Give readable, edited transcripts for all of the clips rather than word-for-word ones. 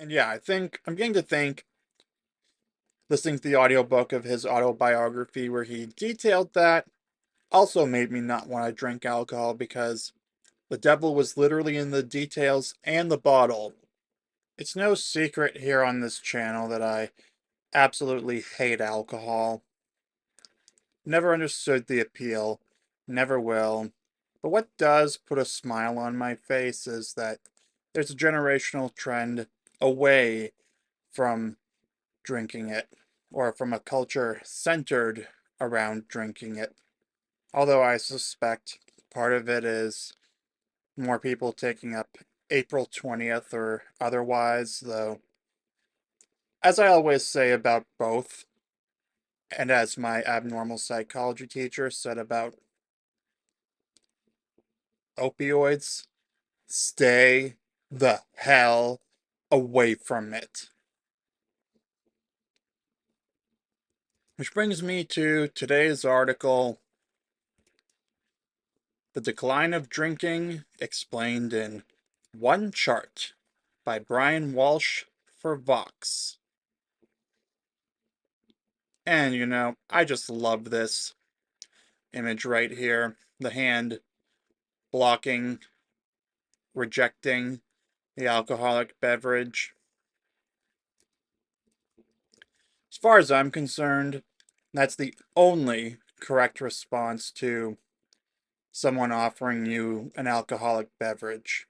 And yeah, I think I'm getting to think listening to the audiobook of his autobiography where he detailed that also made me not want to drink alcohol because the devil was literally in the details and the bottle. It's no secret here on this channel that I absolutely hate alcohol. Never understood the appeal, never will. But what does put a smile on my face is that there's a generational trend away from drinking it, or from a culture centered around drinking it. Although I suspect part of it is more people taking up April 20th or otherwise, though, as I always say about both, and as my abnormal psychology teacher said about opioids, stay the hell away from it. Which brings me to today's article, The Decline of Drinking Explained in One Chart by Bryan Walsh for Vox. And I just love this image right here. The hand blocking, rejecting the alcoholic beverage. As far as I'm concerned, that's the only correct response to someone offering you an alcoholic beverage.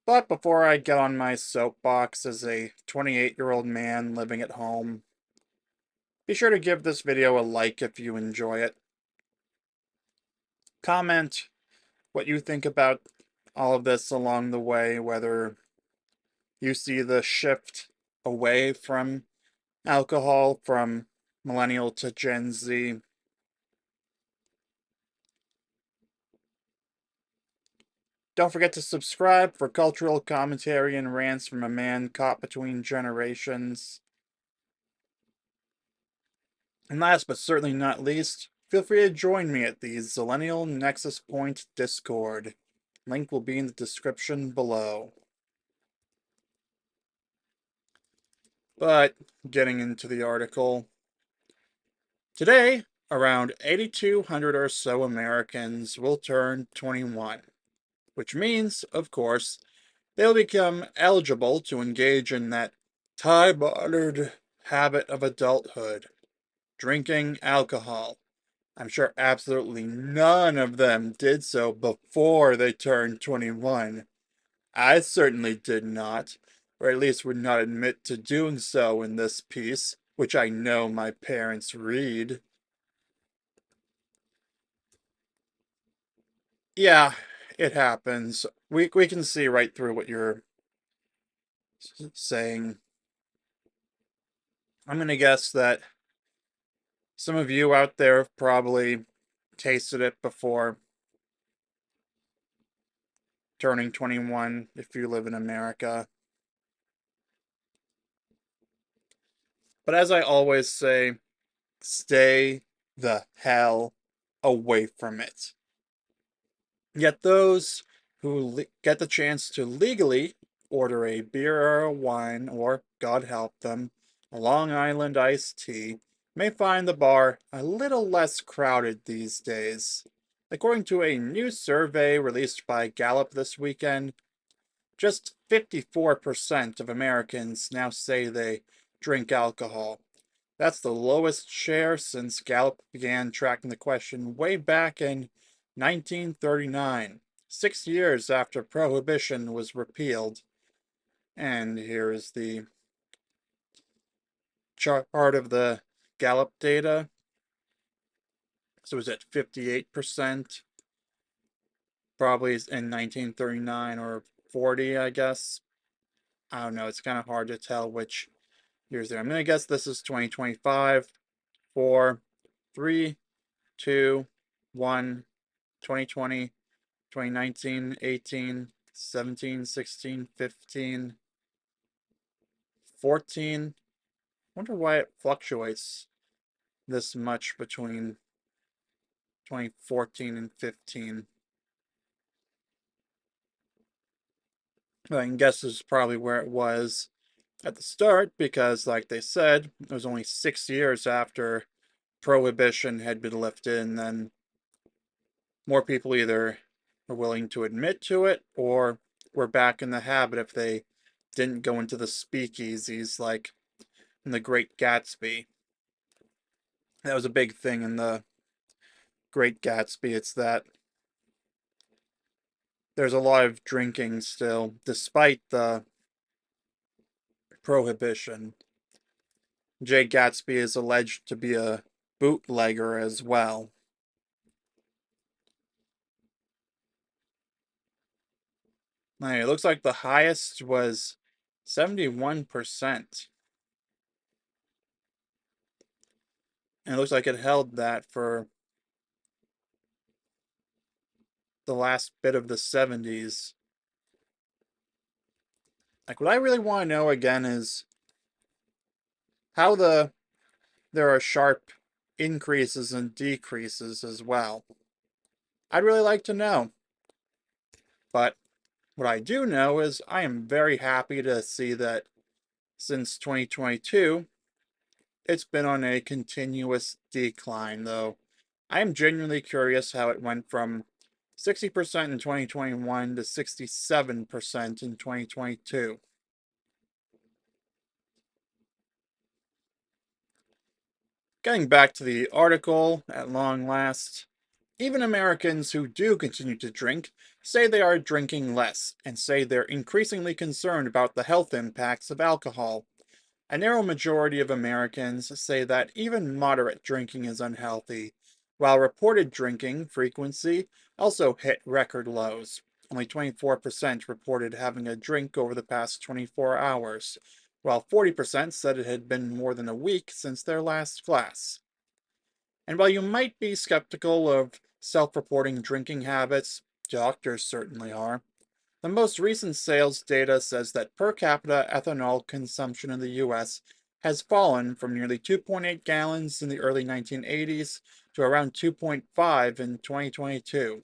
But before I get on my soapbox as a 28-year-old man living at home, be sure to give this video a like if you enjoy it. Comment what you think about all of this along the way, whether you see the shift away from alcohol from millennial to Gen Z. Don't forget to subscribe for cultural commentary and rants from a man caught between generations. And last but certainly not least, feel free to join me at the Zillennial Nexus Point Discord. Link will be in the description below. But getting into the article, today, around 8,200 or so Americans will turn 21, which means, of course, they'll become eligible to engage in that time-honored habit of adulthood, drinking alcohol. I'm sure absolutely none of them did so before they turned 21. I certainly did not, or at least would not admit to doing so in this piece, which I know my parents read. Yeah, it happens. We can see right through what you're saying. I'm gonna guess that some of you out there have probably tasted it before turning 21 if you live in America. But as I always say, stay the hell away from it. Yet those who get the chance to legally order a beer or a wine, or, God help them, a Long Island iced tea, may find the bar a little less crowded these days. According to a new survey released by Gallup this weekend, just 54% of Americans now say they drink alcohol. That's the lowest share since Gallup began tracking the question way back in 1939, 6 years after Prohibition was repealed. And here is the chart of the Gallup data. So it was at 58%, probably in 1939 or 40, I guess. I don't know, it's kind of hard to tell which years there. I'm going to guess this is 2025, 4, 3, 2, 1, 2020, 2019, 18, 17, 16, 15, 14. Wonder why it fluctuates this much between 2014 and 15. I can guess this is probably where it was at the start because, like they said, it was only 6 years after prohibition had been lifted, and then more people either were willing to admit to it or were back in the habit if they didn't go into the speakeasies like in The Great Gatsby. That was a big thing in The Great Gatsby. It's that there's a lot of drinking still, despite the prohibition. Jay Gatsby is alleged to be a bootlegger as well. It looks like the highest was 71%. And it looks like it held that for the last bit of the 70s. Like, what I really want to know again is how there are sharp increases and decreases as well. I'd really like to know. But what I do know is I am very happy to see that since 2022, it's been on a continuous decline, though. I am genuinely curious how it went from 60% in 2021 to 67% in 2022. Getting back to the article, at long last, even Americans who do continue to drink say they are drinking less and say they're increasingly concerned about the health impacts of alcohol. A narrow majority of Americans say that even moderate drinking is unhealthy, while reported drinking frequency also hit record lows. Only 24% reported having a drink over the past 24 hours, while 40% said it had been more than a week since their last glass. And while you might be skeptical of self-reporting drinking habits, doctors certainly are. The most recent sales data says that per capita ethanol consumption in the US has fallen from nearly 2.8 gallons in the early 1980s to around 2.5 in 2022.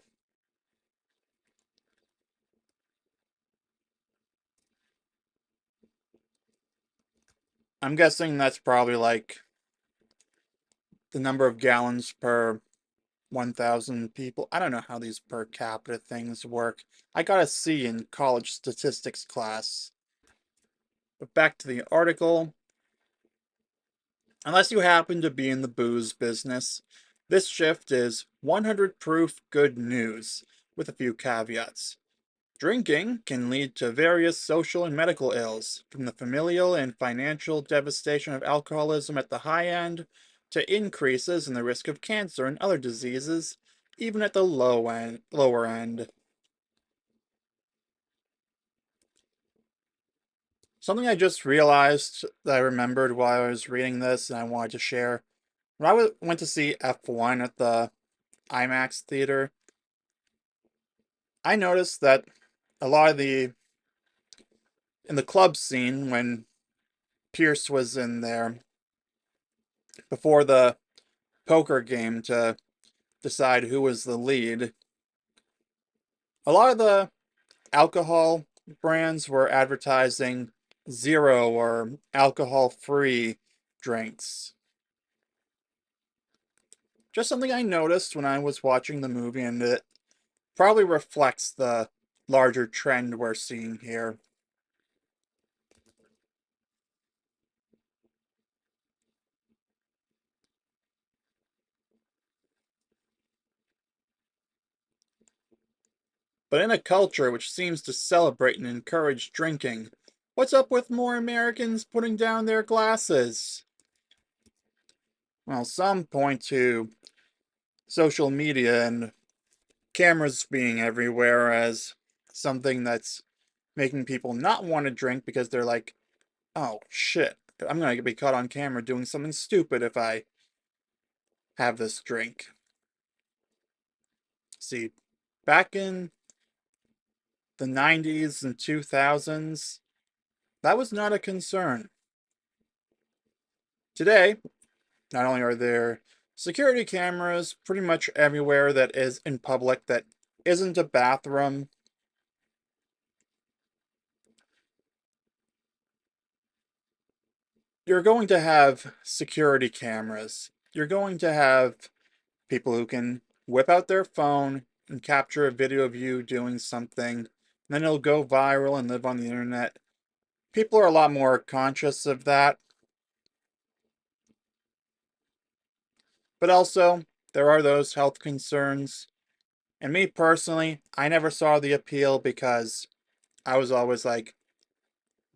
I'm guessing that's probably like the number of gallons per 1,000 people. I don't know how these per capita things work. I got a C in college statistics class. But back to the article. Unless you happen to be in the booze business, this shift is 100 proof good news, with a few caveats. Drinking can lead to various social and medical ills, from the familial and financial devastation of alcoholism at the high end to increases in the risk of cancer and other diseases, even at the lower end. Something I just realized that I remembered while I was reading this and I wanted to share. When went to see F1 at the IMAX theater, I noticed that a lot of in the club scene when Pierce was in there before the poker game to decide who was the lead, a lot of the alcohol brands were advertising zero or alcohol free drinks. Just something I noticed when I was watching the movie, and it probably reflects the larger trend we're seeing here. But in a culture which seems to celebrate and encourage drinking, what's up with more Americans putting down their glasses? Well, some point to social media and cameras being everywhere as something that's making people not want to drink because they're like, oh shit, I'm gonna be caught on camera doing something stupid if I have this drink. See, back in the 90s and 2000s, that was not a concern. Today, not only are there security cameras pretty much everywhere that is in public that isn't a bathroom, You're going to have security cameras. You're going to have people who can whip out their phone and capture a video of you doing something, and then it'll go viral and live on the internet. People are a lot more conscious of that, but also there are those health concerns. And me personally, I never saw the appeal because I was always like,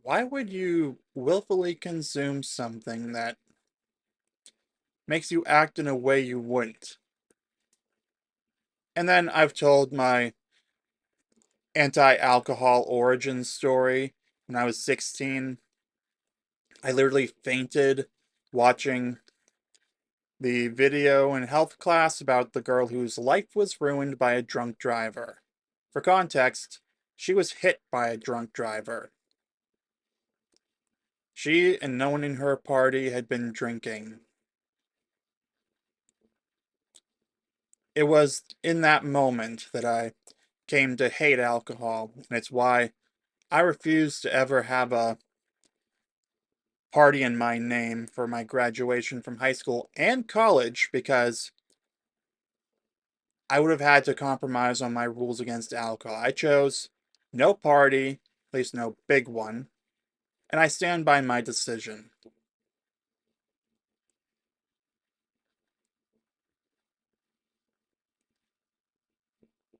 why would you willfully consume something that makes you act in a way you wouldn't? And then I've told my anti-alcohol origin story. When I was 16, I literally fainted watching the video in health class about the girl whose life was ruined by a drunk driver. For context, she was hit by a drunk driver. She and no one in her party had been drinking. It was in that moment that I came to hate alcohol, and it's why I refuse to ever have a party in my name for my graduation from high school and college because I would have had to compromise on my rules against alcohol. I chose no party, at least no big one, and I stand by my decision.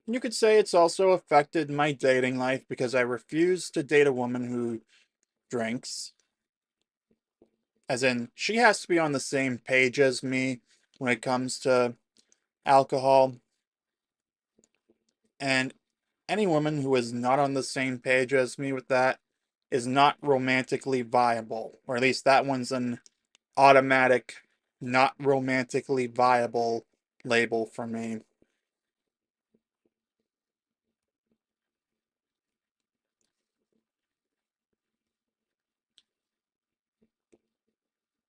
You could say it's also affected my dating life because I refuse to date a woman who drinks. As in, she has to be on the same page as me when it comes to alcohol. And any woman who is not on the same page as me with that is not romantically viable. Or at least that one's an automatic, not romantically viable label for me.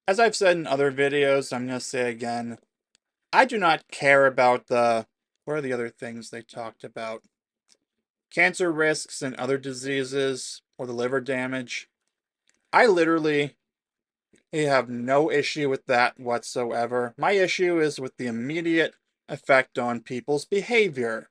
As I've said in other videos, I'm going to say again, I do not care about the. What are the other things they talked about? Cancer risks and other diseases, or the liver damage. I literally have no issue with that whatsoever. My issue is with the immediate effect on people's behavior.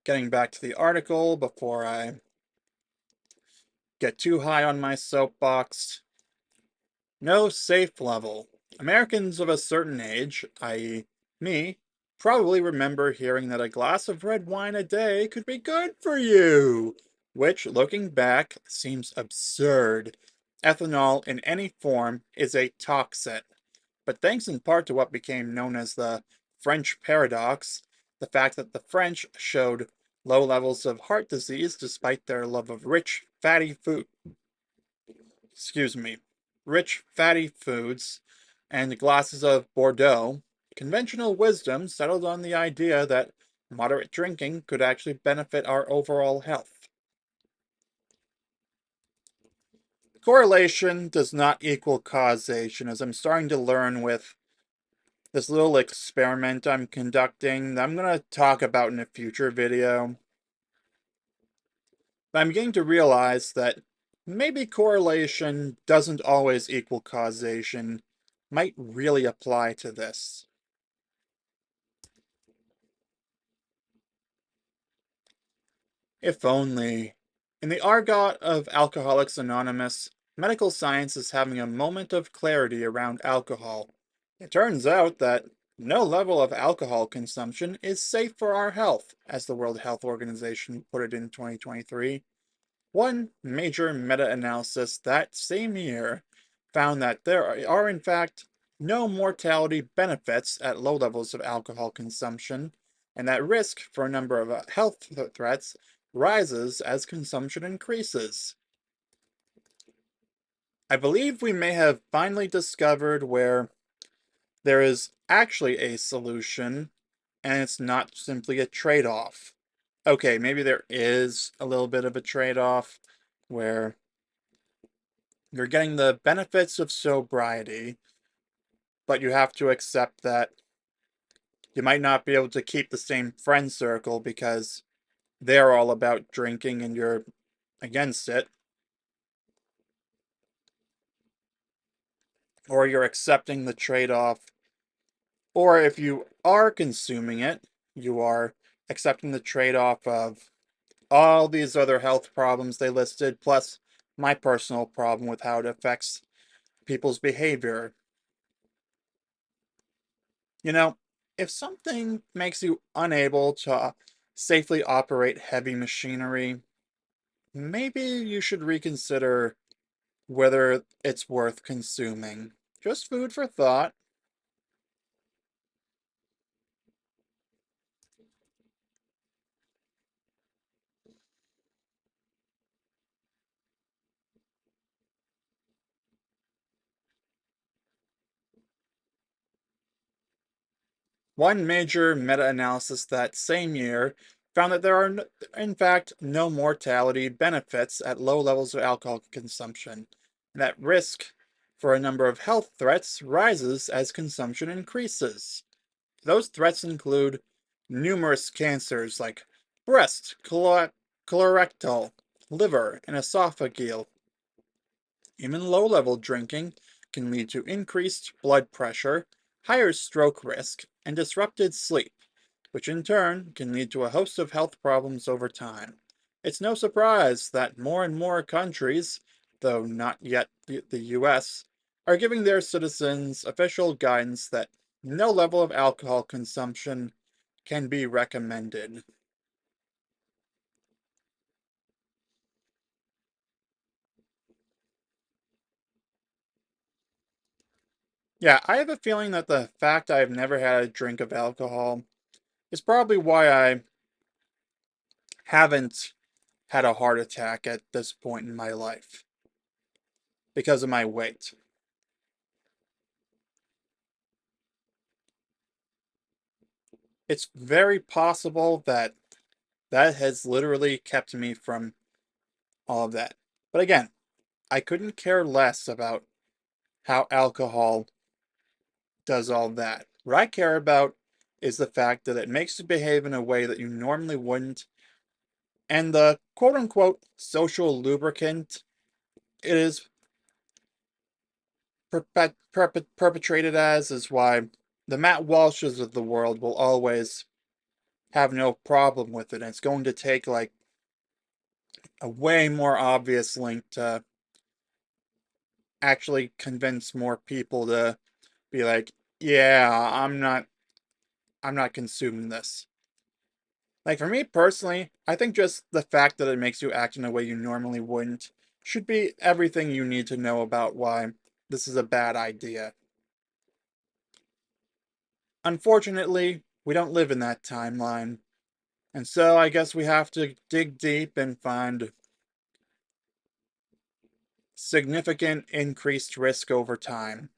Getting back to the article before I get too high on my soapbox. No safe level. Americans of a certain age, i.e., me, probably remember hearing that a glass of red wine a day could be good for you, which, looking back, seems absurd. Ethanol in any form is a toxin, but thanks in part to what became known as the French paradox, the fact that the French showed low levels of heart disease despite their love of rich, fatty food, excuse me, rich fatty foods, and glasses of Bordeaux, conventional wisdom settled on the idea that moderate drinking could actually benefit our overall health. Correlation does not equal causation, as I'm starting to learn with this little experiment I'm conducting that I'm going to talk about in a future video. But I'm beginning to realize that maybe correlation doesn't always equal causation might really apply to this. If only. In the argot of Alcoholics Anonymous, medical science is having a moment of clarity around alcohol. It turns out that no level of alcohol consumption is safe for our health, as the World Health Organization put it in 2023. One major meta-analysis that same year found that there are in fact no mortality benefits at low levels of alcohol consumption, and that risk for a number of health threats rises as consumption increases. I believe we may have finally discovered where there is actually a solution, and it's not simply a trade-off. Okay, maybe there is a little bit of a trade-off where you're getting the benefits of sobriety, but you have to accept that You might not be able to keep the same friend circle because they're all about drinking and you're against it, or you're accepting the trade off, or if you are consuming it, you are accepting the trade off of all these other health problems they listed, plus my personal problem with how it affects people's behavior. You know, if something makes you unable to safely operate heavy machinery, maybe you should reconsider whether it's worth consuming. Just food for thought. One major meta analysis that same year found that there are, in fact, no mortality benefits at low levels of alcohol consumption, and that risk for a number of health threats rises as consumption increases. Those threats include numerous cancers like breast, colorectal, liver, and esophageal. Even low level drinking can lead to increased blood pressure, higher stroke risk, and disrupted sleep, which in turn can lead to a host of health problems over time. It's no surprise that more and more countries, though not yet the US, are giving their citizens official guidance that no level of alcohol consumption can be recommended. Yeah, I have a feeling that the fact I've never had a drink of alcohol is probably why I haven't had a heart attack at this point in my life because of my weight. It's very possible that that has literally kept me from all of that. But again, I couldn't care less about how alcohol does all that. What I care about is the fact that it makes you behave in a way that you normally wouldn't, and the quote unquote social lubricant it is perpetrated as is why the Matt Walshes of the world will always have no problem with it. And it's going to take like a way more obvious link to actually convince more people to be like, yeah, I'm not consuming this. Like for me personally, I think just the fact that it makes you act in a way you normally wouldn't should be everything you need to know about why this is a bad idea. Unfortunately, we don't live in that timeline. And so I guess we have to dig deep and find significant increased risk over time.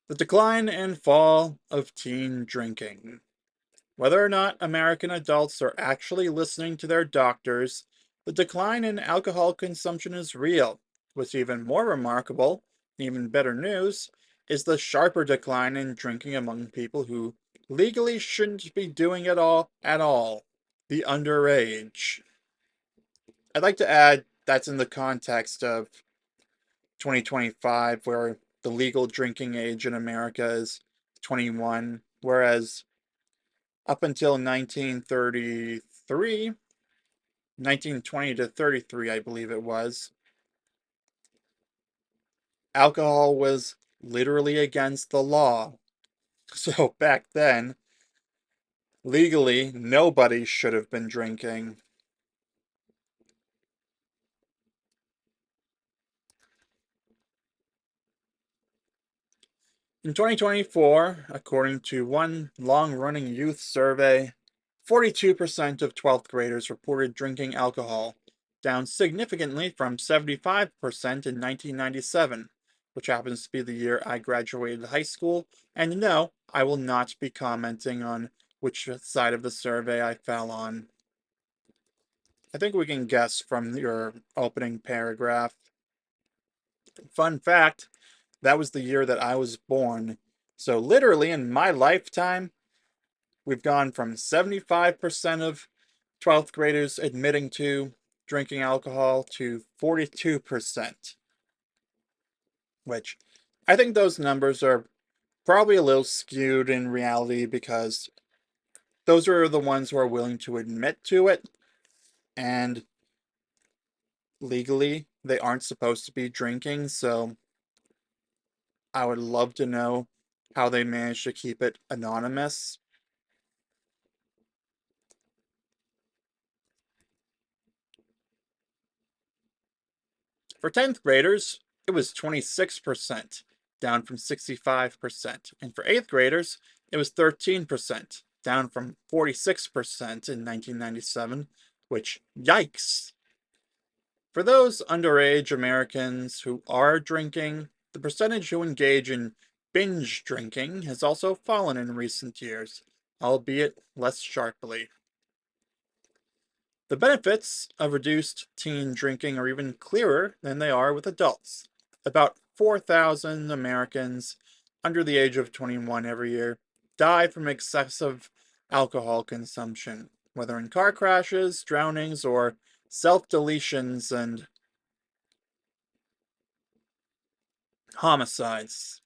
The decline and fall of teen drinking. Whether or not American adults are actually listening to their doctors, the decline in alcohol consumption is real. What's even more remarkable, even better news, is the sharper decline in drinking among people who legally shouldn't be doing it all at all. The underage. I'd like to add that's in the context of 2025, where the legal drinking age in America is 21, whereas up until 1933, 1920 to 33, I believe it was, alcohol was literally against the law. So back then, legally, nobody should have been drinking. In 2024, according to one long running youth survey, 42% of 12th graders reported drinking alcohol, down significantly from 75% in 1997, which happens to be the year I graduated high school. And no, I will not be commenting on which side of the survey I fell on. I think we can guess from your opening paragraph. Fun fact, that was the year that I was born. So, literally, in my lifetime, We've gone from 75% of 12th graders admitting to drinking alcohol to 42%, which I think those numbers are probably a little skewed in reality because those are the ones who are willing to admit to it, and legally they aren't supposed to be drinking, so I would love to know how they manage to keep it anonymous. For 10th graders, it was 26%, down from 65%. And for 8th graders, it was 13%, down from 46% in 1997, which, yikes. For those underage Americans who are drinking, the percentage who engage in binge drinking has also fallen in recent years, albeit less sharply. The benefits of reduced teen drinking are even clearer than they are with adults. About 4,000 Americans under the age of 21 every year die from excessive alcohol consumption, whether in car crashes, drownings, or self-deletions and homicides.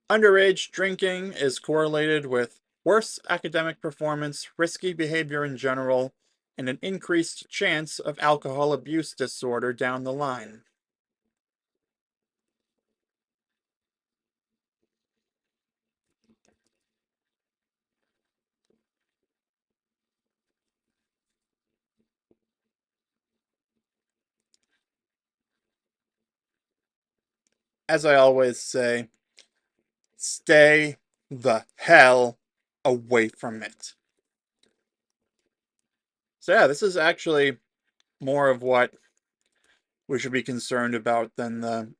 Underage drinking is correlated with worse academic performance, risky behavior in general, and an increased chance of alcohol abuse disorder down the line. As I always say, stay the hell away from it. So yeah, this is actually more of what we should be concerned about than the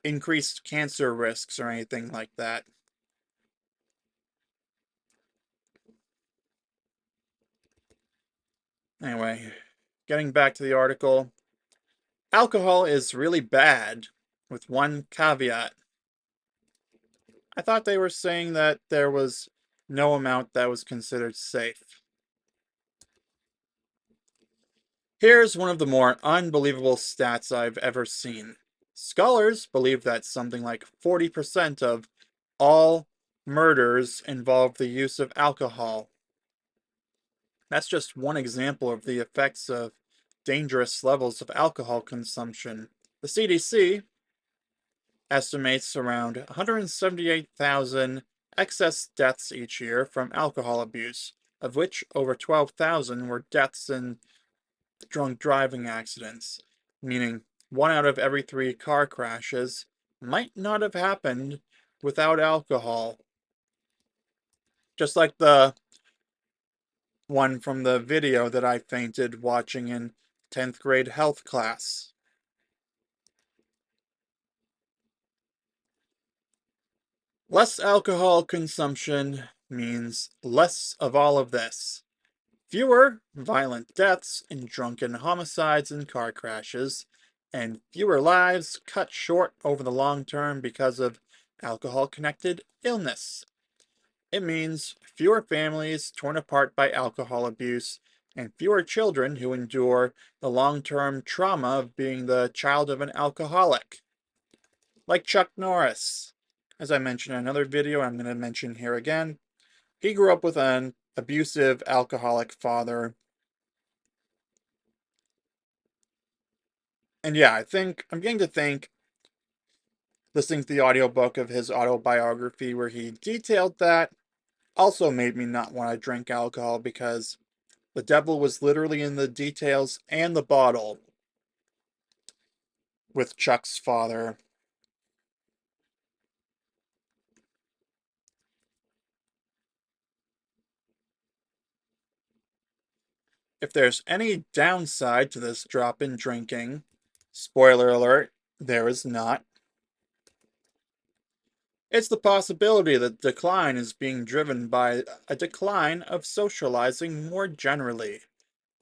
increased cancer risks or anything like that. Anyway, getting back to the article, alcohol is really bad, with one caveat. I thought they were saying that there was no amount that was considered safe. Here's one of the more unbelievable stats I've ever seen. Scholars believe that something like 40% of all murders involve the use of alcohol. That's just one example of the effects of dangerous levels of alcohol consumption. The CDC estimates around 178,000 excess deaths each year from alcohol abuse, of which over 12,000 were deaths in drunk driving accidents, meaning 1 out of every 3 car crashes might not have happened without alcohol. Just like the one from the video that I fainted watching in 10th grade health class. Less alcohol consumption means less of all of this. Fewer violent deaths in drunken homicides and car crashes, and fewer lives cut short over the long term because of alcohol-connected illness. It means fewer families torn apart by alcohol abuse, and fewer children who endure the long-term trauma of being the child of an alcoholic. Like Chuck Norris. As I mentioned in another video, I'm going to mention here again. He grew up with an abusive alcoholic father. And yeah, I'm getting to think, listening to the audiobook of his autobiography where he detailed that also made me not want to drink alcohol because the devil was literally in the details and the bottle with Chuck's father. If there's any downside to this drop in drinking, spoiler alert, there is not. It's the possibility that decline is being driven by a decline of socializing more generally.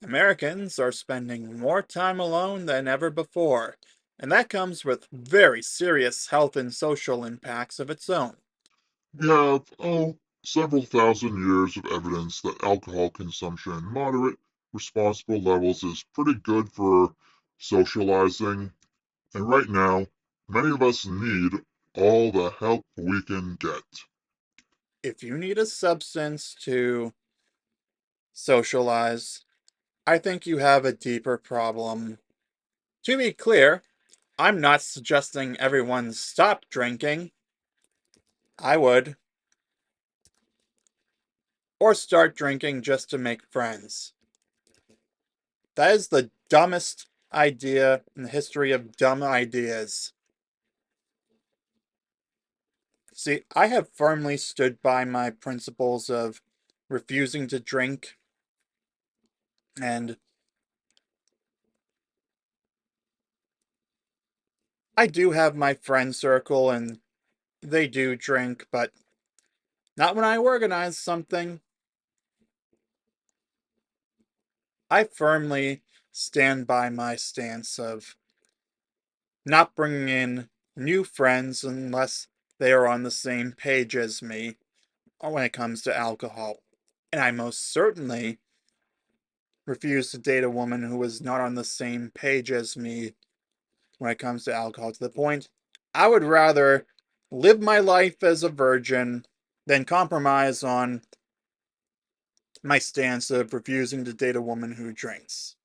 Americans are spending more time alone than ever before, and that comes with very serious health and social impacts of its own. Yes. several thousand years of evidence that alcohol consumption in moderate, responsible levels is pretty good for socializing. And right now, many of us need all the help we can get. If you need a substance to socialize, I think you have a deeper problem. To be clear, I'm not suggesting everyone stop drinking. I would. Or start drinking just to make friends. That is the dumbest idea in the history of dumb ideas. See, I have firmly stood by my principles of refusing to drink, and I do have my friend circle and they do drink, but not when I organize something. I firmly stand by my stance of not bringing in new friends unless they are on the same page as me when it comes to alcohol. And I most certainly refuse to date a woman who is not on the same page as me when it comes to alcohol, to the point I would rather live my life as a virgin than compromise on my stance of refusing to date a woman who drinks.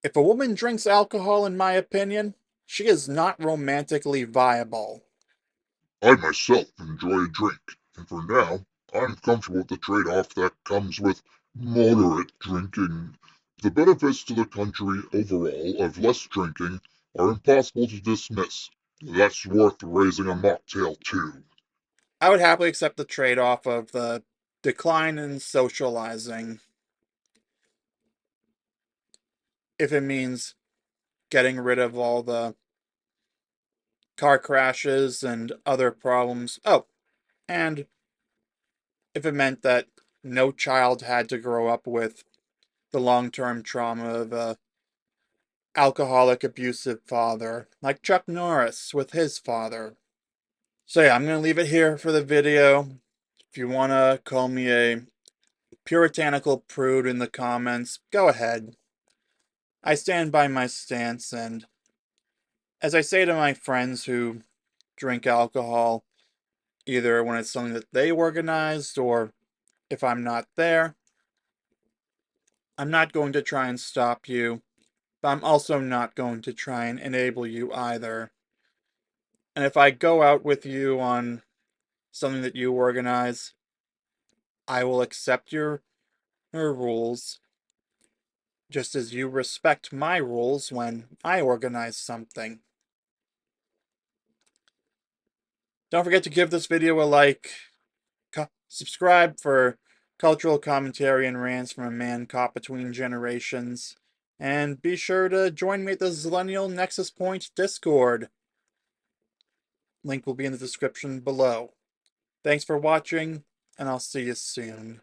If a woman drinks alcohol, in my opinion, she is not romantically viable. I myself enjoy a drink, and for now, I'm comfortable with the trade-off that comes with moderate drinking. The benefits to the country overall of less drinking are impossible to dismiss. That's worth raising a mocktail too. I would happily accept the trade off of the decline in socializing if it means getting rid of all the car crashes and other problems. Oh, and if it meant that no child had to grow up with the long term trauma of a alcoholic, abusive father, like Chuck Norris with his father. So, yeah, I'm going to leave it here for the video. If you want to call me a puritanical prude in the comments, go ahead. I stand by my stance, and as I say to my friends who drink alcohol, either when it's something that they organized or if I'm not there, I'm not going to try and stop you, but I'm also not going to try and enable you either. And if I go out with you on something that you organize, I will accept your rules, just as you respect my rules when I organize something. Don't forget to give this video a like, subscribe for cultural commentary and rants from a man caught between generations, and be sure to join me at the Zillennial Nexus Point Discord. Link will be in the description below. Thanks for watching, and I'll see you soon.